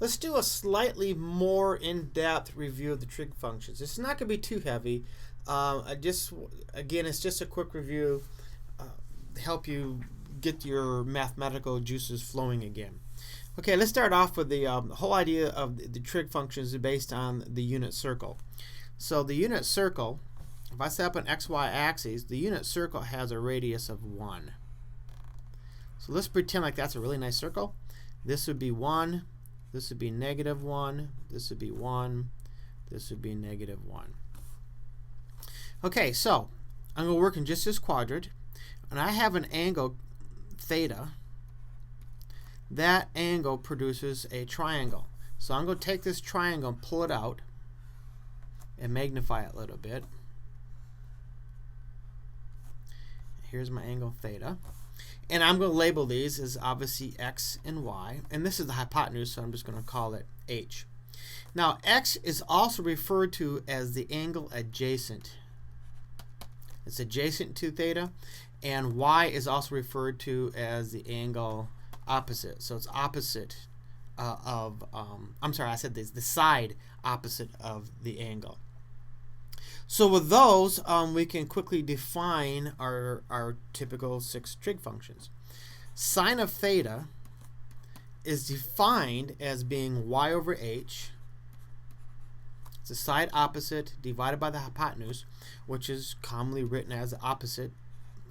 Let's do a slightly more in-depth review of the trig functions. It's not going to be too heavy. Again, it's just a quick review to help you get your mathematical juices flowing again. Okay, let's start off with the whole idea of the trig functions is based on the unit circle. So the unit circle, if I set up an xy axis, the unit circle has a radius of 1. So let's pretend like that's a really nice circle. This would be 1. This would be -1, this would be 1, this would be -1. Okay, so I'm going to work in just this quadrant, and I have an angle theta. That angle produces a triangle. So I'm going to take this triangle and pull it out and magnify it a little bit. Here's my angle theta. And I'm going to label these as obviously x and y. And this is the hypotenuse, so I'm just going to call it h. Now, x is also referred to as the angle adjacent. It's adjacent to theta. And y is also referred to as the angle opposite. So it's opposite I'm sorry, I said this, the side opposite of the angle. So with those, we can quickly define our typical 6 trig functions. Sine of theta is defined as being y over h. It's the side opposite divided by the hypotenuse, which is commonly written as the opposite.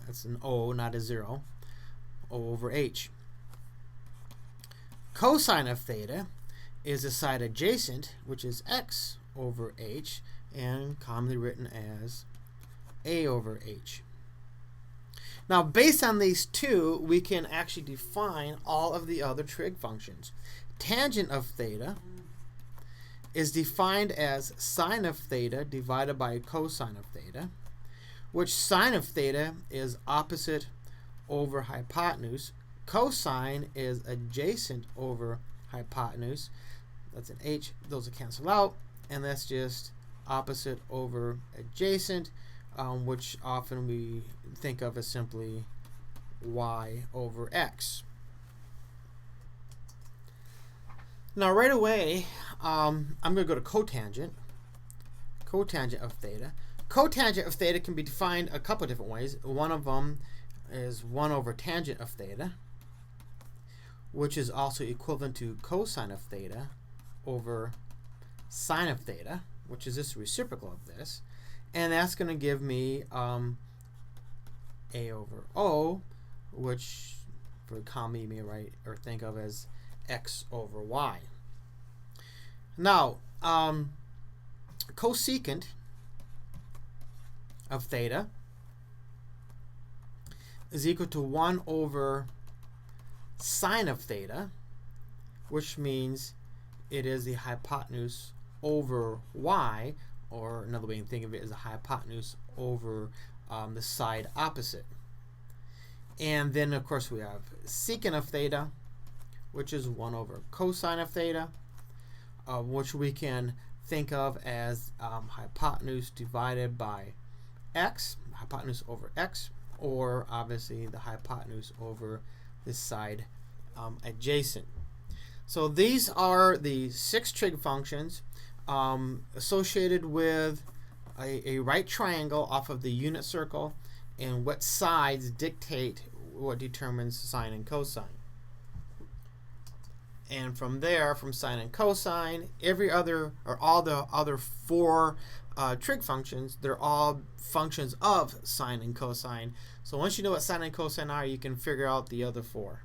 That's an O, not a 0. O over h. Cosine of theta is the side adjacent, which is x over h, and commonly written as a over h. Now, based on these two, we can actually define all of the other trig functions. Tangent of theta is defined as sine of theta divided by cosine of theta, which sine of theta is opposite over hypotenuse. Cosine is adjacent over hypotenuse. That's an h. Those will cancel out, and that's just opposite over adjacent, which often we think of as simply y over x. Now right away, I'm going to go to cotangent. Cotangent of theta. Cotangent of theta can be defined a couple of different ways. One of them is 1 over tangent of theta, which is also equivalent to cosine of theta over sine of theta, which is this reciprocal of this, and that's going to give me a over o, which for comma you may write or think of as x over y. Now, cosecant of theta is equal to 1 over sine of theta, which means it is the hypotenuse over y, or another way to think of it is a hypotenuse over the side opposite. And then, of course, we have secant of theta, which is 1 over cosine of theta, which we can think of as hypotenuse divided by x, hypotenuse over x, or obviously the hypotenuse over this side adjacent. So these are the 6 trig functions associated with a right triangle off of the unit circle, and what sides dictate what determines sine and cosine. And from there, from sine and cosine, all the other 4 trig functions, they're all functions of sine and cosine. So once you know what sine and cosine are, you can figure out the other 4.